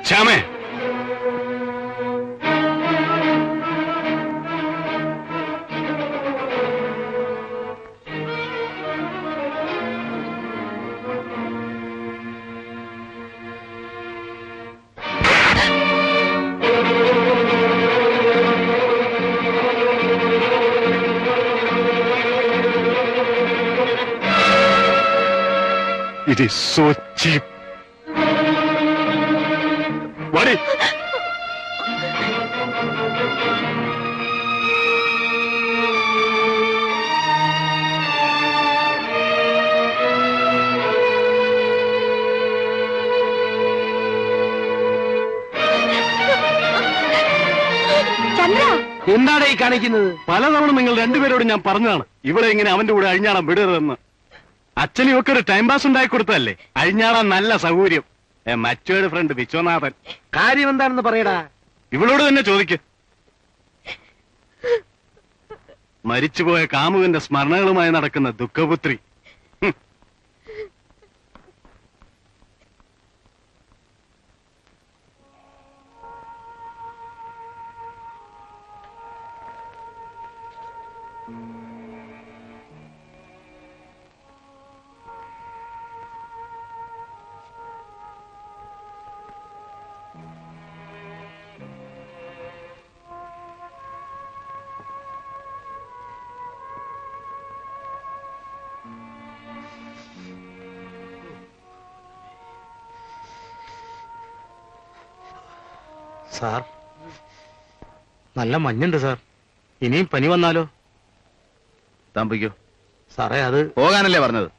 ശ്യാമേ, it is so cheap. What is... എന്താണ് ഈ കാണിക്കുന്നത്? പലതവണ നിങ്ങൾ രണ്ടുപേരോട് ഞാൻ പറഞ്ഞതാണ് ഇവളെ ഇങ്ങനെ അവന്റെ കൂടെ അഴിഞ്ഞാടാൻ വിടരുതെന്ന്. അച്ഛനും ഒക്കെ ഒരു ടൈം പാസ് ഉണ്ടാക്കി കൊടുത്തല്ലേ. അഴിഞ്ഞാടാൻ നല്ല സൗകര്യം. മറ്റൊരു ഫ്രണ്ട് വിശ്വനാഥൻ. കാര്യം എന്താണെന്ന് പറയടാ. ഇവളോട് തന്നെ ചോദിക്ക്. മരിച്ചുപോയ കാമുകന്റെ സ്മരണകളുമായി നടക്കുന്ന ദുഃഖപുത്രി. സാർ, നല്ല മഞ്ഞുണ്ട് സാർ. ഇനിയും പനി വന്നാലോ? താമ്പിക്കോ സാറേ, അത് പോകാനല്ലേ പറഞ്ഞത്?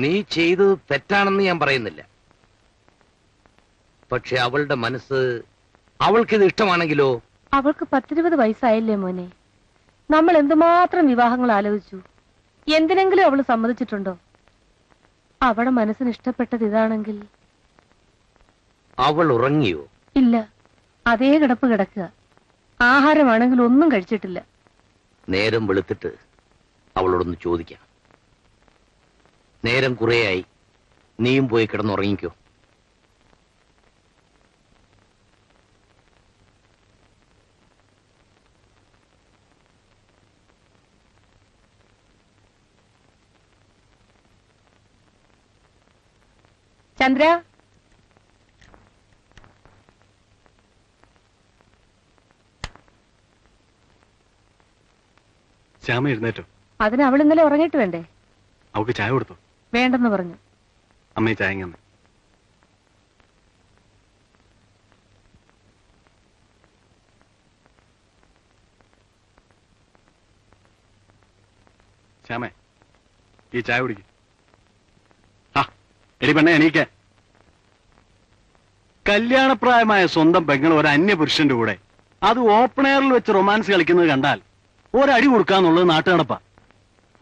നീ ചെയ്തത് തെറ്റാണെന്ന് ഞാൻ പറയുന്നില്ല. പക്ഷെ അവളുടെ മനസ്സ്, അവൾക്കിത് ഇഷ്ടമാണെങ്കിലോ? അവൾക്ക് 10-20 വയസ്സായില്ലേ മോനെ. നമ്മൾ എന്തുമാത്രം വിവാഹങ്ങൾ ആലോചിച്ചു. എന്തിനെങ്കിലും അവള് സമ്മതിച്ചിട്ടുണ്ടോ? അവളുടെ മനസ്സിന് ഇഷ്ടപ്പെട്ടത് ഇതാണെങ്കിൽ. അവൾ ഉറങ്ങിയോ? ഇല്ല, അതേ കിടപ്പ് കിടക്കുക. ആഹാരമാണെങ്കിൽ ഒന്നും കഴിച്ചിട്ടില്ല. നേരം വെളുത്തിട്ട് അവളോടൊന്ന് ചോദിക്കാം. നേരം കുറേയായി, നീയും പോയി കിടന്നുറങ്ങിക്കോ. ചന്ദ്ര, ശ്യാമ എഴുന്നേറ്റോ? അതിന് അവൾ ഇന്നലെ ഉറങ്ങിയിട്ട് വേണ്ടേ? അവക്ക് ചായ കൊടുത്തു. വേണ്ടെന്ന് പറഞ്ഞു. അമ്മേ ചായ. ശ്യാമേ, ഈ ചായ കുടിക്ക്. എടി പെണ്ണെ, എണീക്ക. കല്യാണപ്രായമായ സ്വന്തം പെങ്ങൾ ഒരു അന്യപുരുഷന്റെ കൂടെ, അത് ഓപ്പൺ എയറിൽ വെച്ച് റൊമാൻസ് കളിക്കുന്നത് കണ്ടാൽ ഒരടി കൊടുക്കാന്നുള്ളത് നാട്ടുനടപ്പാ.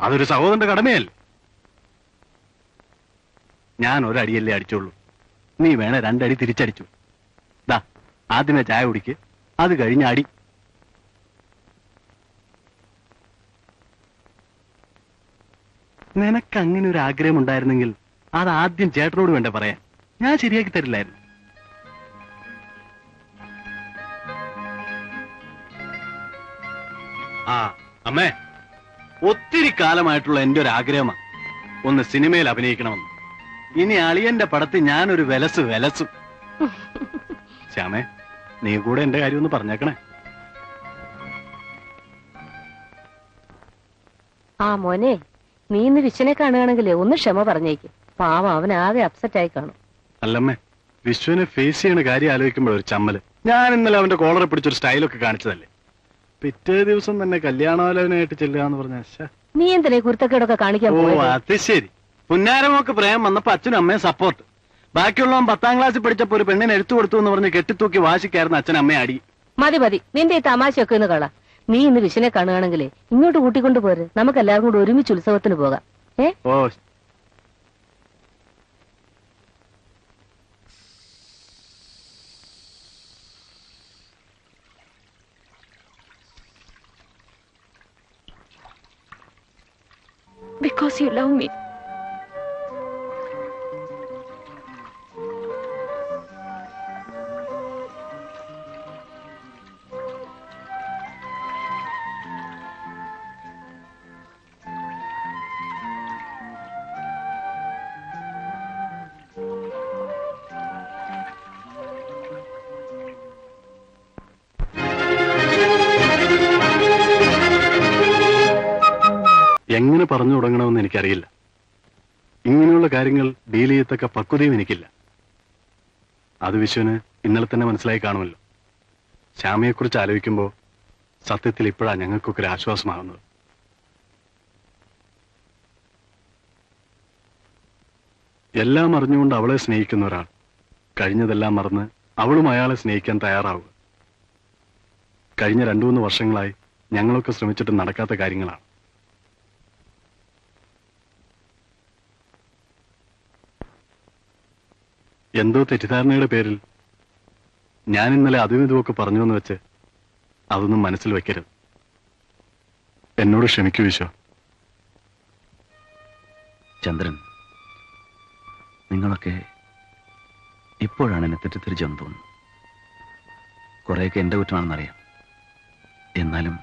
അതൊരു സഹോദരന്റെ കടമയല്ലേ. ഞാൻ ഒരടിയല്ലേ അടിച്ചോളൂ, നീ വേണേ 2 അടി തിരിച്ചടിച്ചു. ദാ, ആദ്യമേ ചായ കുടിക്ക്, അത് കഴിഞ്ഞ അടി. നിനക്ക് അങ്ങനെ ഒരു ആഗ്രഹം ഉണ്ടായിരുന്നെങ്കിൽ അത് ആദ്യം ചേട്ടനോട് വേണ്ട പറയാൻ. ഞാൻ ശരിയാക്കി തരില്ലായിരുന്നു. അമ്മേ, ഒത്തിരി കാലമായിട്ടുള്ള എന്റെ ഒരു ആഗ്രഹമാണ് ഒന്ന് സിനിമയിൽ അഭിനയിക്കണമെന്ന്. ഇനി അളിയന്റെ പടത്തിൽ ഞാനൊരു വിലസും. ശ്യാമേ, നീ കൂടെ എന്റെ കാര്യം ഒന്ന് പറഞ്ഞേക്കണേ. മോനെ, നീ ഇന്ന് വിശ്വനെ കാണുകയാണെങ്കിലേ ഒന്ന് ക്ഷമ പറഞ്ഞേക്ക്. പാവം, അവനാകെ അപ്സെറ്റ് ആയി കാണും. അല്ലമ്മേ, വിശ്വനെ ഫേസ് ചെയ്യണ കാര്യം ആലോചിക്കുമ്പോൾ ഒരു ചമ്മല്. ഞാൻ ഇന്നലെ അവന്റെ കോളറെ പിടിച്ചൊരു സ്റ്റൈലൊക്കെ കാണിച്ചതല്ലേ. പിറ്റേ ദിവസം തന്നെ കല്യാണാലോചനയായിട്ട് ചെല്ലുകയെന്ന് പറഞ്ഞ. നീ എന്തിനെ കുരുത്തക്കേടൊക്കെ കാണിക്കാൻ? ഓ, അത് ശരി. പുന്നാരമൊക്കെ പ്രേമം വന്നപ്പോ അച്ഛനും അമ്മയും സപ്പോർട്ട്. ബാക്കിയുള്ളവൻ 10ാം ക്ലാസ്സിൽ പഠിച്ചപ്പോ ഒരു പെണ്ണിനെ എടുത്തു കൊടുത്തു എന്ന് പറഞ്ഞ് കെട്ടിത്തൂക്കി വാശിക്കായിരുന്നു അച്ഛൻ അമ്മയെ അടി. മതി, നിന്റെ ഈ തമാശയൊക്കെ ഒന്ന് കള. നീ ഇന്ന് വിശ്വനെ കാണുകയാണെങ്കിലേ ഇങ്ങോട്ട് കൂട്ടിക്കൊണ്ടു പോര്. നമുക്ക് എല്ലാവരും കൂടെ ഒരുമിച്ച് ഉത്സവത്തിന് പോകാം. ഏ ഓ because you love me. എങ്ങനെ പറഞ്ഞു തുടങ്ങണമെന്ന് എനിക്കറിയില്ല. ഇങ്ങനെയുള്ള കാര്യങ്ങൾ ഡീൽ ചെയ്യത്തക്ക പക്വതയും എനിക്കില്ല. അത് വിശ്വന് ഇന്നലെ തന്നെ മനസ്സിലായി കാണുമല്ലോ. ശ്യാമയെക്കുറിച്ച് ആലോചിക്കുമ്പോൾ സത്യത്തിൽ ഇപ്പോഴാ ഞങ്ങൾക്കൊക്കെ ഒരു ആശ്വാസമാകുന്നത്. എല്ലാം അറിഞ്ഞുകൊണ്ട് അവളെ സ്നേഹിക്കുന്ന ഒരാൾ കഴിഞ്ഞതെല്ലാം മറന്ന് അവളും അയാളെ സ്നേഹിക്കാൻ തയ്യാറാവുക. കഴിഞ്ഞ 2-3 വർഷങ്ങളായി ഞങ്ങളൊക്കെ ശ്രമിച്ചിട്ട് നടക്കാത്ത കാര്യങ്ങളാണ്. എന്തോ തെറ്റിദ്ധാരണയുടെ പേരിൽ ഞാൻ ഇന്നലെ അതും ഇതുമൊക്കെ പറഞ്ഞു എന്ന് വെച്ച് അതൊന്നും മനസ്സിൽ വെക്കരുത്. എന്നോട് ക്ഷമിക്കൂ വിശ്വ. ചന്ദ്രൻ, നിങ്ങളൊക്കെ ഇപ്പോഴാണ് എന്നെ തെറ്റിദ്ധരിച്ചെന്ന് തോന്നുന്നു. കുറേയൊക്കെ എന്റെ കുറ്റമാണെന്നറിയാം. എന്നാലും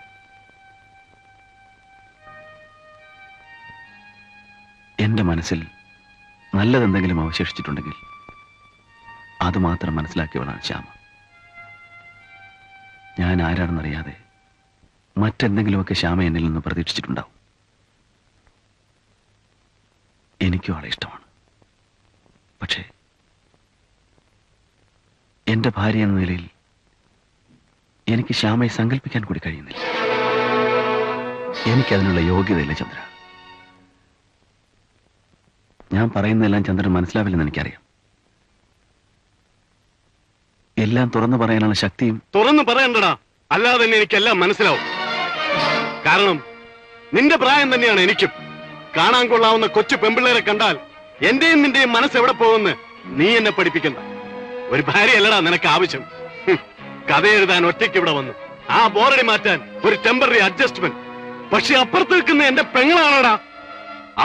എന്റെ മനസ്സിൽ നല്ലതെന്തെങ്കിലും അവശേഷിച്ചിട്ടുണ്ടെങ്കിൽ അത് മാത്രം മനസ്സിലാക്കിയവളാണ് ശ്യാമ. ഞാൻ ആരാണെന്നറിയാതെ മറ്റെന്തെങ്കിലുമൊക്കെ ശ്യാമ എന്നിൽ നിന്ന് പ്രതീക്ഷിച്ചിട്ടുണ്ടാവും. എനിക്കും ആളെ ഇഷ്ടമാണ്. പക്ഷേ എന്റെ ഭാര്യ എന്ന നിലയിൽ എനിക്ക് ശ്യാമയെ സങ്കല്പിക്കാൻ കൂടി കഴിയുന്നില്ല. എനിക്കതിനുള്ള യോഗ്യതയില്ല ചന്ദ്ര. ഞാൻ പറയുന്നതെല്ലാം ചന്ദ്രൻ മനസ്സിലാവില്ലെന്ന് എനിക്കറിയാം. എല്ലാം തുറന്നു പറയാനുള്ള ശക്തിയും തുറന്നു പറയണ്ടടാ, അല്ലാതെ തന്നെ എനിക്കെല്ലാം മനസ്സിലാവും. കാരണം നിന്റെ പ്രായം തന്നെയാണ് എനിക്കും. കാണാൻ കൊള്ളാവുന്ന കൊച്ചു പെമ്പിള്ളേരെ കണ്ടാൽ എന്റെയും നിന്റെയും മനസ്സ് എവിടെ പോകുമെന്ന് നീ എന്നെ പഠിപ്പിക്കണ്ട. ഒരു ഭാര്യയല്ലടാ നിനക്ക് ആവശ്യം. കഥ എഴുതാൻ ഒറ്റയ്ക്ക് ഇവിടെ വന്നു. ആ ബോറടി മാറ്റാൻ ഒരു ടെമ്പററി അഡ്ജസ്റ്റ്മെന്റ്. പക്ഷെ അപ്പുറത്ത് നിൽക്കുന്ന എന്റെ പെങ്ങളാണടാ.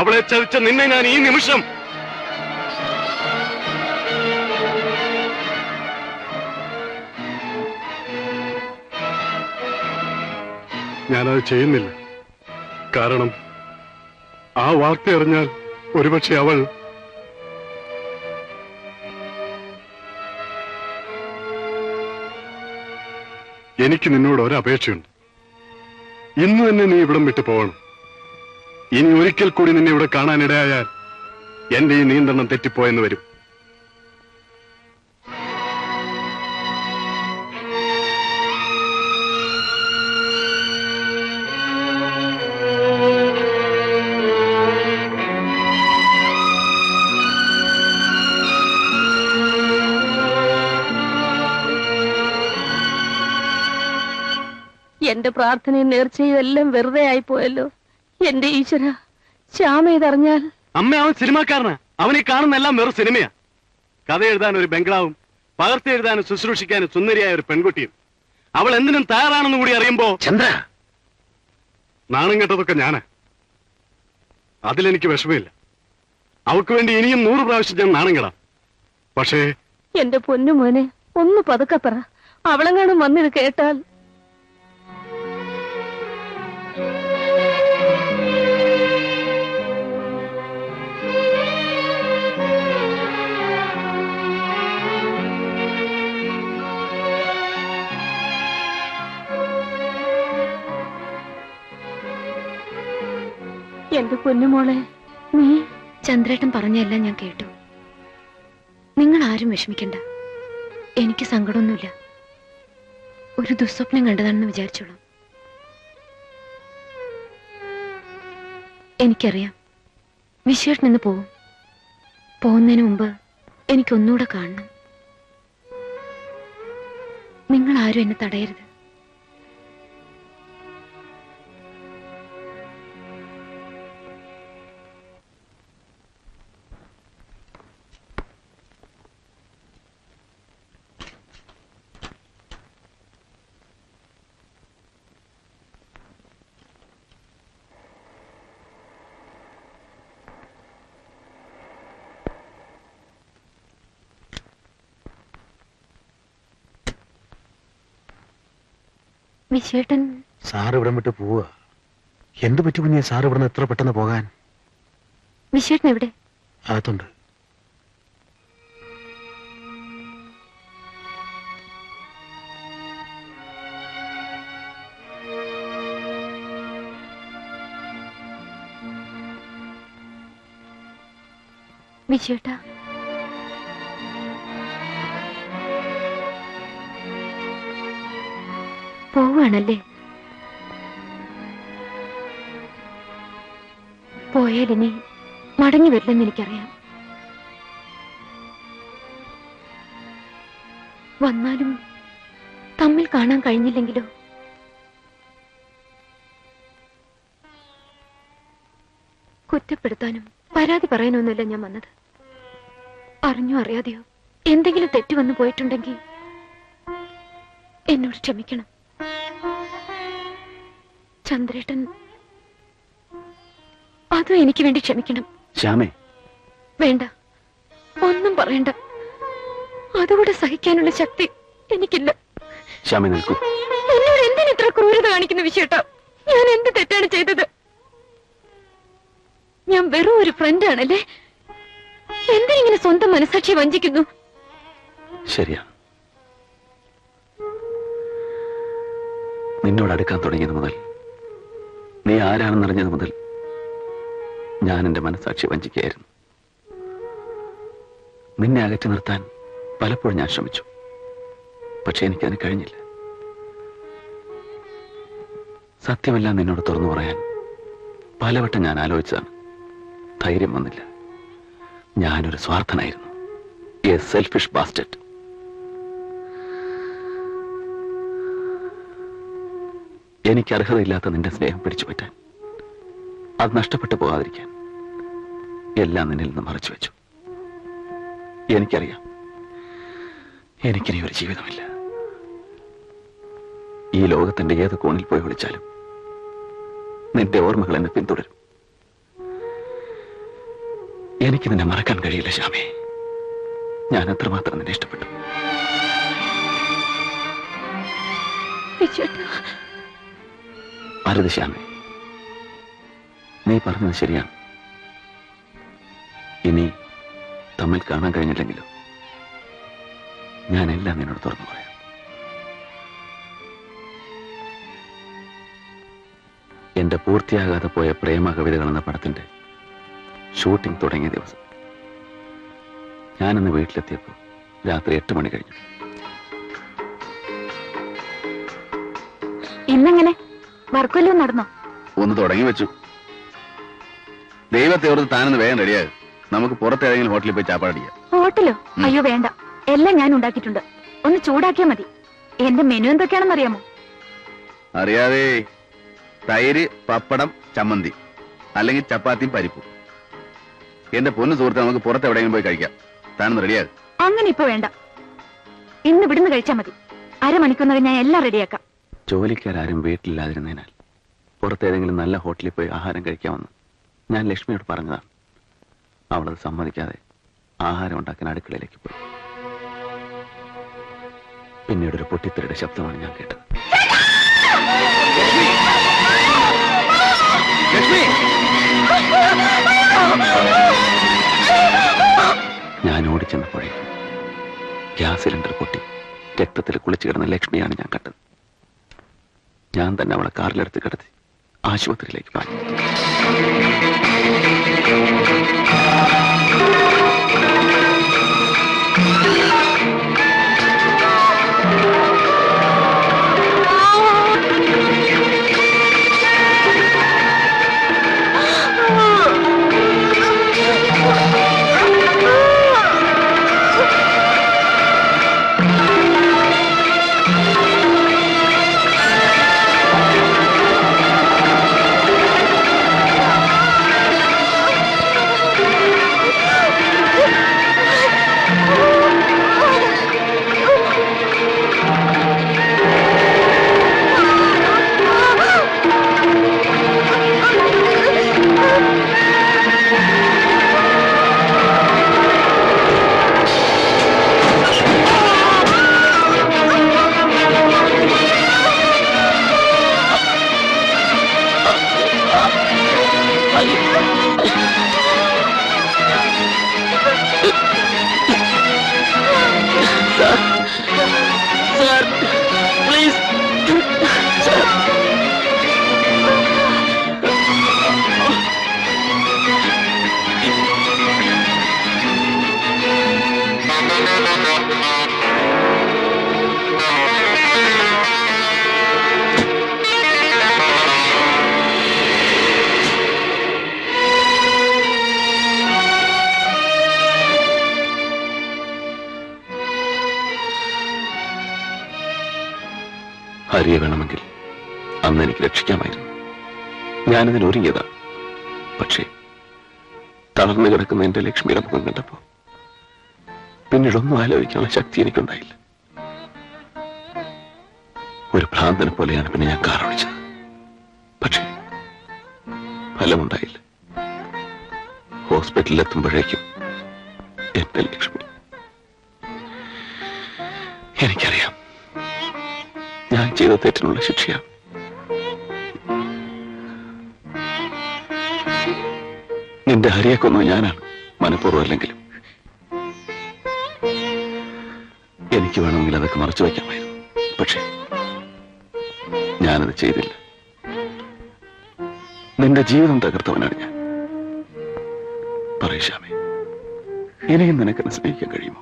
അവളെ ചതിച്ച നിന്നെ ഞാൻ ഈ നിമിഷം ഞാനത് ചെയ്യുന്നില്ല. കാരണം ആ വാർത്ത അറിഞ്ഞാൽ ഒരുപക്ഷെ അവൾ എനിക്ക് നിന്നോട് ഒരപേക്ഷയുണ്ട്. ഇന്ന് തന്നെ നീ ഇവിടം വിട്ടു പോകണം. ഇനി ഒരിക്കൽ കൂടി നിന്നെ ഇവിടെ കാണാനിടയായാൽ എന്റെ ഈ നിയന്ത്രണം തെറ്റിപ്പോയെന്ന് വരും. എന്റെ പ്രാർത്ഥനയും നേർച്ചയും എല്ലാം വെറുതെ ആയിപ്പോയല്ലോ. എന്റെ ഈശ്വര, ശ്യാമ ഇതറിഞ്ഞാൽ. അമ്മ, അവൻ സിനിമാക്കാരനാ. അവനെ കാണുന്നെല്ലാം വെറും സിനിമയാ. കഥ എഴുതാൻ ഒരു ബംഗ്ലാവും പകർത്തി എഴുതാനും ശുശ്രൂഷിക്കാനും സുന്ദരിയായ ഒരു പെൺകുട്ടിയും. അവൾ എന്തിനും തയ്യാറാണെന്ന് കൂടി അറിയുമ്പോ ചന്ദ്ര, നാണം കെട്ടതൊക്കെ ഞാനാ. അതിലെനിക്ക് വിഷമമില്ല. അവൾക്ക് വേണ്ടി ഇനിയും 100 പ്രാവശ്യം ഞാൻ നാണം കെടാം. പക്ഷേ എന്റെ പൊന്നു മോനെ, ഒന്ന് പതുക്കെ പറ. അവളെങ്ങാനും വന്നിത് കേട്ടാൽ. എന്റെ പൊന്നുമോളെ, നീ. ചന്ദ്രേട്ടൻ പറഞ്ഞെല്ലാം ഞാൻ കേട്ടു. നിങ്ങൾ ആരും വിഷമിക്കണ്ട. എനിക്ക് സങ്കടമൊന്നുമില്ല. ഒരു ദുസ്വപ്നം കണ്ടതാണെന്ന് വിചാരിച്ചോളാം. എനിക്കറിയാം വിശ്വേട്ടൻ ഇന്ന് പോവും. പോകുന്നതിന് മുമ്പ് എനിക്കൊന്നുകൂടെ കാണണം. നിങ്ങൾ ആരും എന്നെ തടയരുത്. വിശേട്ടൻ സാറ് ഇവിടം വിട്ട് പോവുക. എന്ത് പറ്റി കുഞ്ഞെ സാറ് ഇവിടുന്ന് എത്ര പെട്ടെന്ന് പോകാൻ? വിശേട്ടൻ എവിടെ? അകത്തുണ്ട്. വിശേട്ടാ, പോവാണല്ലേ? പോയാലിനി മടങ്ങി വരില്ലെന്ന് എനിക്കറിയാം. വന്നാലും തമ്മിൽ കാണാൻ കഴിഞ്ഞില്ലെങ്കിലോ? കുറ്റപ്പെടുത്താനും പരാതി പറയാനൊന്നുമില്ല ഞാൻ വന്നത്. അറിഞ്ഞോ അറിയാതെയോ എന്തെങ്കിലും തെറ്റ് വന്നു പോയിട്ടുണ്ടെങ്കിൽ എന്നോട് ക്ഷമിക്കണം. ചന്ദ്രേട്ടൻ അതും എനിക്ക് വേണ്ടി ക്ഷമിക്കണം. ശ്യാമേ, വേണ്ട, ഒന്നും പറയണ്ട. അതുകൂടെ സഹിക്കാനുള്ള ശക്തി എനിക്കില്ല. ശ്യാമേ നിൽക്കൂ. എന്നോട് എന്തിനിത്ര ക്രൂരത കാണിക്കുന്ന വിഷയട്ടാ? ഞാൻ എന്ത് തെറ്റാണ് ചെയ്തത്? ഞാൻ വെറും ഒരു ഫ്രണ്ട് ആണല്ലേ? എന്തിനിങ്ങനെ സ്വന്തം മനസാക്ഷി വഞ്ചിക്കുന്നു? ശരിയാണ്. നിന്നോട് അടുക്കാൻ തുടങ്ങിയത് മുതൽ, നീ ആരാണെന്നറിഞ്ഞത് മുതൽ ഞാൻ എന്റെ മനസാക്ഷി വഞ്ചിക്കുകയായിരുന്നു. നിന്നെ അകറ്റി നിർത്താൻ പലപ്പോഴും ഞാൻ ശ്രമിച്ചു. പക്ഷെ എനിക്കതിന് കഴിഞ്ഞില്ല. സത്യമെല്ലാം നിന്നോട് തുറന്നു പറയാൻ പലവട്ടം ഞാൻ ആലോചിച്ചതാണ്. ധൈര്യം വന്നില്ല. ഞാനൊരു സ്വാർത്ഥനായിരുന്നു. A selfish bastard. എനിക്ക് അർഹതയില്ലാത്ത നിന്റെ സ്നേഹം പിടിച്ചു പറ്റാൻ, അത് നഷ്ടപ്പെട്ടു പോകാതിരിക്കാൻ എല്ലാം നിന്നിൽ നിന്ന് മറച്ചു വെച്ചു. എനിക്കറിയാം, എനിക്കിനി ഒരു ജീവിതമില്ല. ഈ ലോകത്തിന്റെ ഏത് കോണിൽ പോയി വിളിച്ചാലും നിന്റെ ഓർമ്മകൾ എന്നെ പിന്തുടരും. എനിക്ക് നിന്നെ മറക്കാൻ കഴിയില്ല ശ്യാമേ. ഞാൻ എത്രമാത്രം നിന്നെ ഇഷ്ടപ്പെട്ടു. അരുത് ശ്യാമേ, നീ പറഞ്ഞത് ശരിയാണ്. ഇനി തമ്മിൽ കാണാൻ കഴിഞ്ഞില്ലെങ്കിലോ ഞാൻ എല്ലാം നിന്നോട് തുറന്നു പറയാം. എന്റെ പൂർത്തിയാകാതെ പോയ പ്രേമ കവിതകൾ എന്ന പടത്തിന്റെ ഷൂട്ടിംഗ് തുടങ്ങിയ ദിവസം ഞാനിന്ന് വീട്ടിലെത്തിയപ്പോൾ രാത്രി 8 മണി കഴിഞ്ഞു. ഇന്നെങ്ങനെ വർക്കൊല്ലം നടന്നോ? ഒന്ന് തുടങ്ങി വെച്ചു. ദൈവത്തെ ഓർത്ത് താനൊന്ന് വേഗം റെഡിയാകും. നമുക്ക് പുറത്തേതെങ്കിലും ഹോട്ടലിൽ പോയി ചാപ്പാടിക്കാം. ഹോട്ടലോ? അയ്യോ വേണ്ട, എല്ലാം ഞാൻ ഉണ്ടാക്കിയിട്ടുണ്ട്. ഒന്ന് ചൂടാക്കിയാൽ മതി. എന്റെ മെനു എന്തൊക്കെയാണെന്ന് അറിയാമോ? അറിയാതെ. തൈര്, പപ്പടം, ചമ്മന്തി, അല്ലെങ്കിൽ ചപ്പാത്തിയും പരിപ്പും. എന്റെ പൊന്നു സുഹൃത്തെ, നമുക്ക് പുറത്ത് എവിടെയെങ്കിലും പോയി കഴിക്കാം. താനൊന്ന് റെഡിയാകും. അങ്ങനെ ഇപ്പൊ വേണ്ട, ഇന്ന് ഇവിടുന്ന് കഴിച്ചാൽ മതി. അരമണിക്കൂറിനകം ഞാൻ എല്ലാം റെഡിയാക്കാം. ജോലിക്കാരും വീട്ടിലില്ലാതിരുന്നതിനാൽ പുറത്തേതെങ്കിലും നല്ല ഹോട്ടലിൽ പോയി ആഹാരം കഴിക്കാമെന്ന് ഞാൻ ലക്ഷ്മിയോട് പറഞ്ഞതാണ്. അവളത് സമ്മതിക്കാതെ ആഹാരം ഉണ്ടാക്കാൻ അടുക്കളയിലേക്ക് പോയി. പിന്നീട് ഒരു പൊട്ടിത്തെറിയുടെ ശബ്ദമാണ് ഞാൻ കേട്ടത്. ഞാൻ ഓടിച്ചെന്നപ്പോഴേക്കും ഗ്യാസ് സിലിണ്ടർ പൊട്ടി രക്തത്തിൽ കുളിച്ചു കിടന്ന ലക്ഷ്മിയാണ് ഞാൻ കണ്ടത്. ഞാൻ തന്നെ അവളെ കാറിലെടുത്ത് കിടത്തി ആശുപത്രിയിലേക്ക് പറഞ്ഞു. ഭാര്യയെ വേണമെങ്കിൽ അന്ന് എനിക്ക് രക്ഷിക്കാമായിരുന്നു. ഞാനതിന് ഒരുങ്ങിയതാ. പക്ഷേ തളർന്നു കിടക്കുന്ന എന്റെ ലക്ഷ്മിയുടെ മുഖം കണ്ടപ്പോ പിന്നീടൊന്നും ആലോചിക്കാനുള്ള ശക്തി എനിക്കുണ്ടായില്ല. ഒരു ഭ്രാന്തനെ പോലെയാണ് പിന്നെ ഞാൻ കാർ ഓടിച്ചത്. പക്ഷേ ഫലമുണ്ടായില്ല. ഹോസ്പിറ്റലിൽ എത്തുമ്പോഴേക്കും എന്റെ ലക്ഷ്മി. എനിക്കറിയാം ഞാൻ ചെയ്ത തെറ്റിനുള്ള ശിക്ഷയാണ്. നിന്റെ ഹരിയെ കൊന്നത് ഞാനാണ്, മനഃപൂർവ്വം അല്ലെങ്കിലും. എനിക്ക് വേണമെങ്കിൽ അതൊക്കെ മറച്ചു വയ്ക്കാമായിരുന്നു. പക്ഷേ ഞാനത് ചെയ്തില്ല. നിന്റെ ജീവിതം തകർത്തവനാണ് ഞാൻ. പറയൂ ശ്യാമേ, ഇനിയും നിനക്കെന്നെ സ്നേഹിക്കാൻ കഴിയുമോ?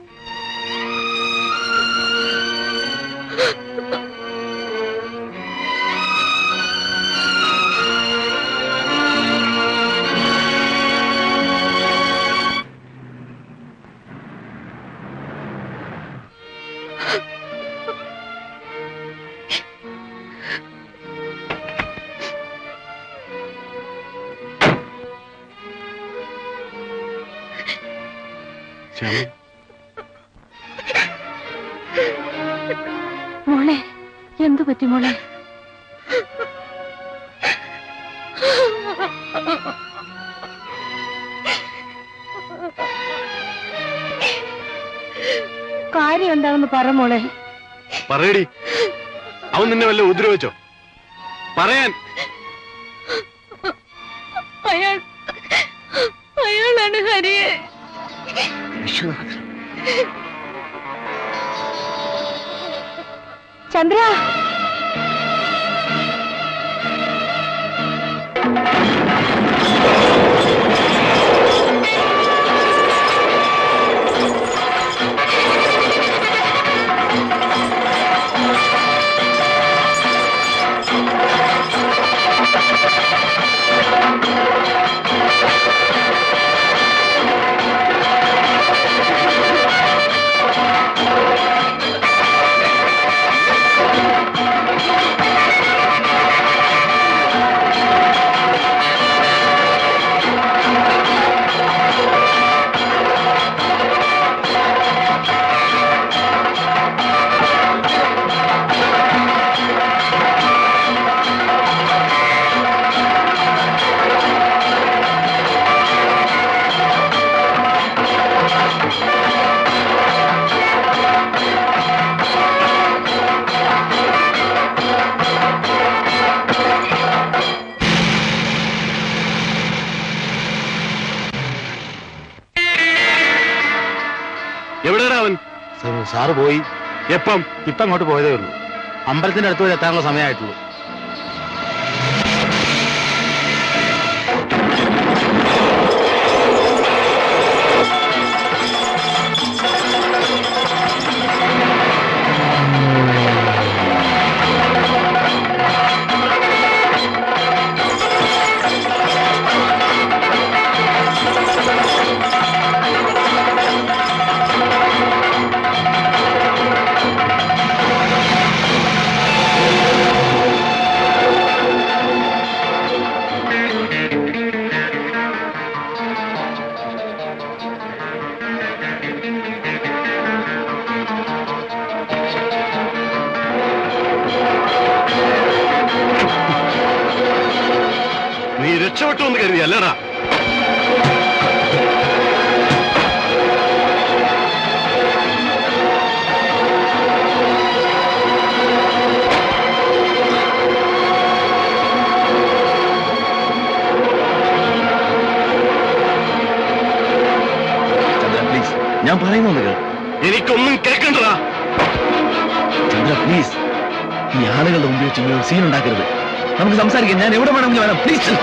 മോളെ, എന്തു പറ്റി മോളെ? കാര്യം എന്താണെന്ന് പറ മോളെ. പറയടി, അവൻ നിന്നെ വല്ല ഉപദ്രവിച്ചോ? പറയാൻ. അയാളാണ് ഹരിയെ. ചന്ദ്ര, എവിടെയാണ് അവൻ? സാറ് പോയി. എപ്പം? ഇപ്പം അങ്ങോട്ട് പോയതേ ഉള്ളൂ. അമ്പലത്തിന്റെ അടുത്ത് വരെ എത്താനുള്ള സമയമായിട്ടുള്ളൂ. നീ രക്ഷപ്പെട്ടു എന്ന് കരുതി അല്ലടാ. പ്ലീസ്, ഞാൻ പറയുന്നുണ്ട് കേൾ. എനിക്കൊന്നും കേൾക്കണ്ടടാ. ചന്ദ്ര പ്ലീസ്, ഈ ആളുകളുടെ മുമ്പിൽ വെച്ച് സീൻ ഉണ്ടാക്കരുത്. നമുക്ക് സംസാരിക്കാം. ഞാൻ എവിടെ വേണമെങ്കിലും വരാം. പ്ലീസ്.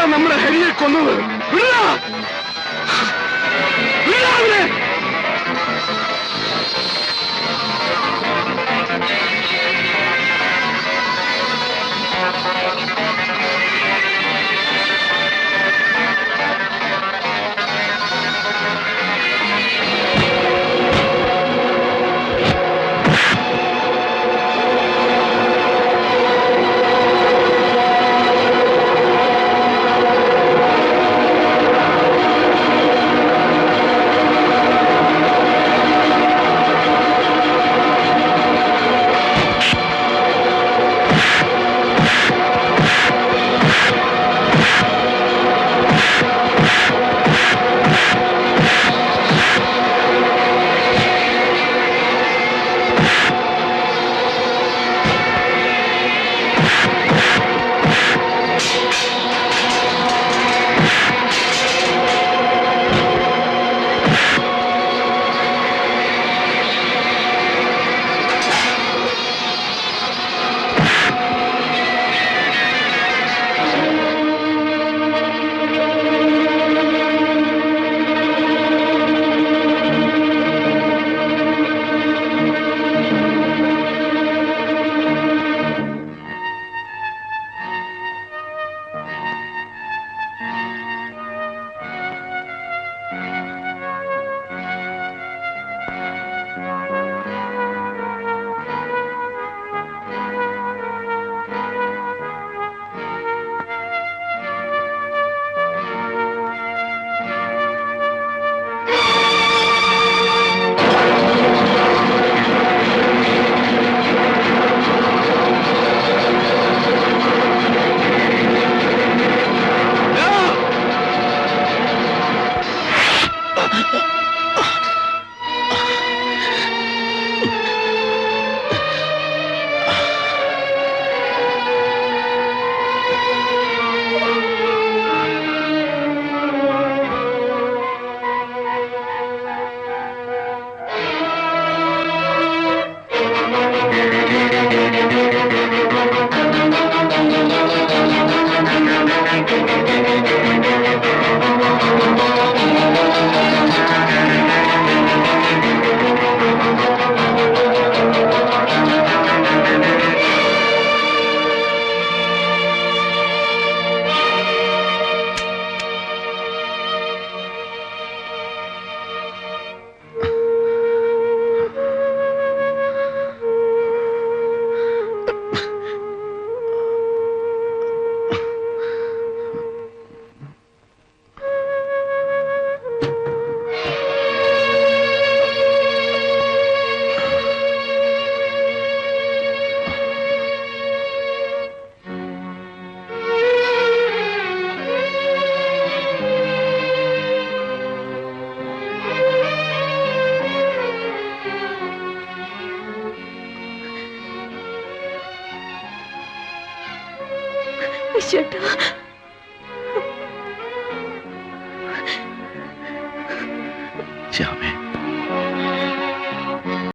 ആരാ നമ്മുടെ ഹരിയെ കൊന്നത്? വിടാ! വിടാ അവനെ! വിശ്വേട്ടാ